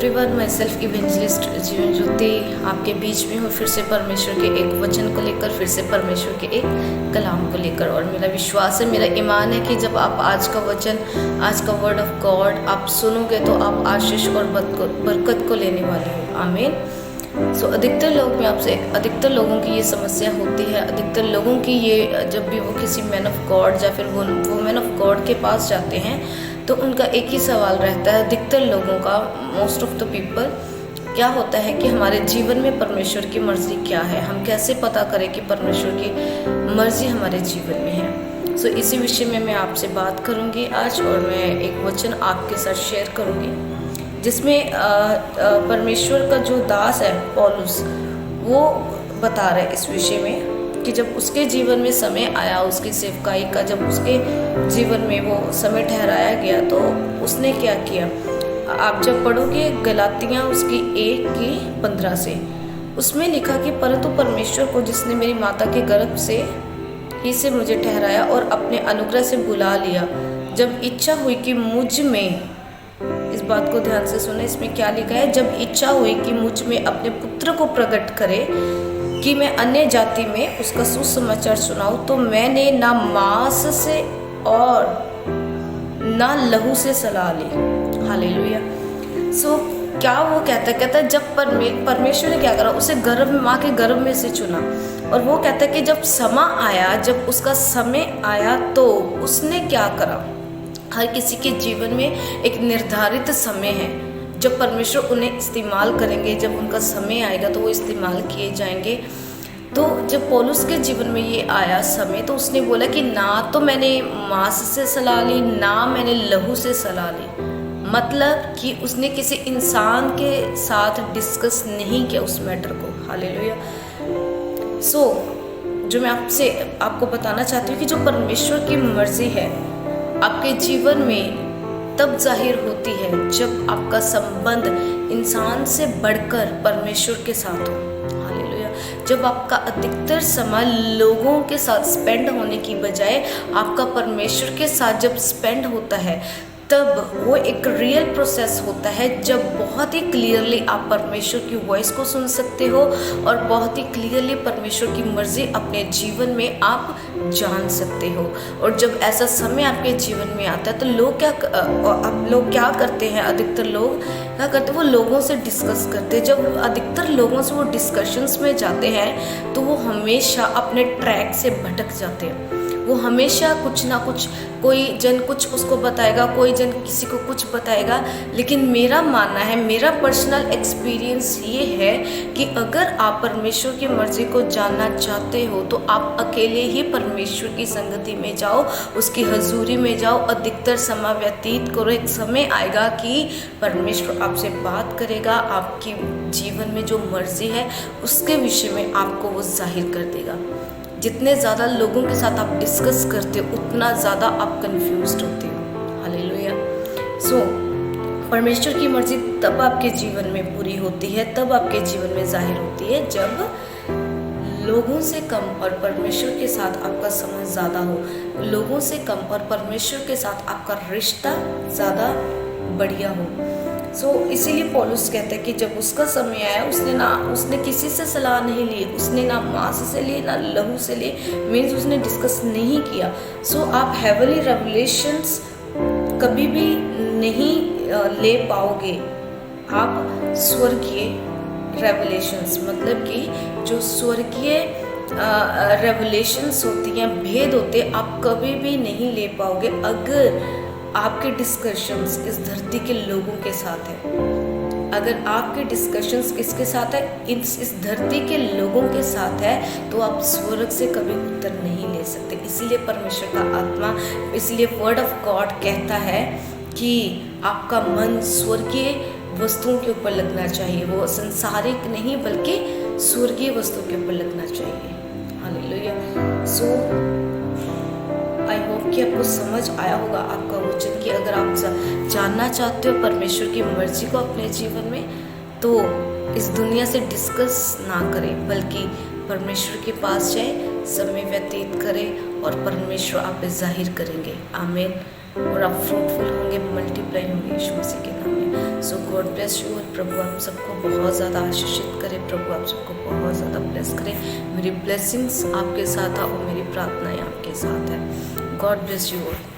Everyone, my self evangelist Jeevan Jyoti आपके बीच में हूँ फिर से परमेश्वर के एक वचन को लेकर, फिर से परमेश्वर के एक कलाम को लेकर। और मेरा विश्वास है, मेरा ईमान है कि जब आप आज का वचन, आज का वर्ड ऑफ गॉड आप सुनोगे तो आप आशीष और बरकत को लेने वाले हो। आमीन। अधिकतर लोगों की ये समस्या होती है। अधिकतर लोगों की ये, जब भी वो किसी मैन ऑफ गॉड या फिर वो मैन ऑफ गॉड के पास जाते हैं तो उनका एक ही सवाल रहता है। अधिकतर लोगों का, मोस्ट ऑफ द पीपल, क्या होता है कि हमारे जीवन में परमेश्वर की मर्जी क्या है, हम कैसे पता करें कि परमेश्वर की मर्जी हमारे जीवन में है। सो इसी विषय में मैं आपसे बात करूंगी आज, और मैं एक वचन आपके साथ शेयर करूंगी जिसमें परमेश्वर का जो दास है पौलुस, वो बता रहा है इस विषय में कि जब उसके जीवन में समय आया, उसकी सेवकाई का जब उसके जीवन में वो समय ठहराया गया तो उसने क्या किया। आप जब पढ़ोगे गलातियाँ उसकी 1:15 से, उसमें लिखा कि परंतु परमेश्वर को जिसने मेरी माता के गर्भ से ही से मुझे ठहराया और अपने अनुग्रह से बुला लिया, जब इच्छा हुई कि मुझ में, इस बात को ध्यान से सुने, इसमें क्या लिखा है, जब इच्छा हुई कि मुझ में अपने पुत्र को प्रकट करे कि मैं अन्य जाति में उसका सुसमाचार सुनाऊं, तो मैंने ना मांस से और ना लहू से सलाह ली। हालेलुया। सो क्या वो कहता है जब परमेश्वर ने क्या करा, उसे गर्भ में, माँ के गर्भ में से चुना, और वो कहता है कि जब समय आया, जब उसका समय आया तो उसने क्या करा। हर किसी के जीवन में एक निर्धारित समय है जब परमेश्वर उन्हें इस्तेमाल करेंगे, जब उनका समय आएगा तो वो इस्तेमाल किए जाएंगे। तो जब पौलुस के जीवन में ये आया समय, तो उसने बोला कि ना तो मैंने मांस से सलाह ली, ना मैंने लहू से सलाह ली। मतलब कि उसने किसी इंसान के साथ डिस्कस नहीं किया उस मैटर को। हालेलुया। सो जो मैं आपको बताना चाहती हूँ कि जो परमेश्वर की मर्जी है आपके जीवन में तब जाहिर होती है जब आपका संबंध इंसान से बढ़कर परमेश्वर के साथ हो। हालेलुया। जब आपका अधिकतर समय लोगों के साथ स्पेंड होने की बजाय आपका परमेश्वर के साथ जब स्पेंड होता है, तब वो एक रियल प्रोसेस होता है जब बहुत ही क्लियरली आप परमेश्वर की वॉइस को सुन सकते हो और बहुत ही क्लियरली परमेश्वर की मर्जी अपने जीवन में आप जान सकते हो। और जब ऐसा समय आपके जीवन में आता है तो लोग क्या करते हैं, अधिकतर लोग क्या करते हैं, वो लोगों से डिस्कस करते हैं। जब अधिकतर लोगों से वो डिस्कशंस में जाते हैं तो वो हमेशा अपने ट्रैक से भटक जाते हैं। वो हमेशा कुछ ना कुछ, कोई जन कुछ उसको बताएगा, कोई जन किसी को कुछ बताएगा। लेकिन मेरा मानना है, मेरा पर्सनल एक्सपीरियंस ये है कि अगर आप परमेश्वर की मर्जी को जानना चाहते हो तो आप अकेले ही परमेश्वर की संगति में जाओ, उसकी हजूरी में जाओ, अधिकतर समय व्यतीत करो। एक समय आएगा कि परमेश्वर आपसे बात करेगा, आपकी जीवन में जो मर्जी है उसके विषय में आपको वो जाहिर कर देगा। जितने ज़्यादा लोगों के साथ आप डिस्कस करते हो उतना ज़्यादा आप कंफ्यूज्ड होते हो। हालेलुया। सो परमेश्वर की मर्जी तब आपके जीवन में पूरी होती है, तब आपके जीवन में जाहिर होती है जब लोगों से कम और परमेश्वर के साथ आपका समझ ज़्यादा हो, लोगों से कम और परमेश्वर के साथ आपका रिश्ता ज़्यादा बढ़िया हो। सो इसीलिए पौलुस कहता है कि जब उसका समय आया, उसने किसी से सलाह नहीं ली, उसने ना मांस से ली ना लहू से ली, मीन्स उसने डिस्कस नहीं किया। सो आप हेवनली रेवलेशंस कभी भी नहीं ले पाओगे। आप स्वर्गीय रेवलेशंस, मतलब कि जो स्वर्गीय रेवलेशंस होती हैं, भेद होते, आप कभी भी नहीं ले पाओगे अगर आपके डिस्कशंस इस धरती के लोगों के साथ है। अगर आपके डिस्कशंस किसके साथ है, इस धरती के लोगों के साथ है, तो आप स्वर्ग से कभी उत्तर नहीं ले सकते। इसीलिए परमेश्वर का आत्मा, इसलिए वर्ड ऑफ गॉड कहता है कि आपका मन स्वर्गीय वस्तुओं के ऊपर लगना चाहिए, वो संसारिक नहीं बल्कि स्वर्गीय वस्तुओं के ऊपर लगना चाहिए। हालेलुया। सो आई होप कि आपको समझ आया होगा आपका वचन कि अगर आप जानना चाहते हो परमेश्वर की मर्जी को अपने जीवन में, तो इस दुनिया से डिस्कस ना करें, बल्कि परमेश्वर के पास जाए, समय व्यतीत करें और परमेश्वर आप पे जाहिर करेंगे। आमीन। और आप फ्रूटफुल होंगे, मल्टीप्लाई होंगे यीशु मसीह के नाम में। सो गॉड ब्लेस यू, और प्रभु आप सबको बहुत ज़्यादा आशीषित करे, प्रभु आप सबको बहुत ज़्यादा ब्लेस करे। मेरी ब्लेसिंग्स आपके साथ है और मेरी प्रार्थनाएं आपके साथ है। God bless you all.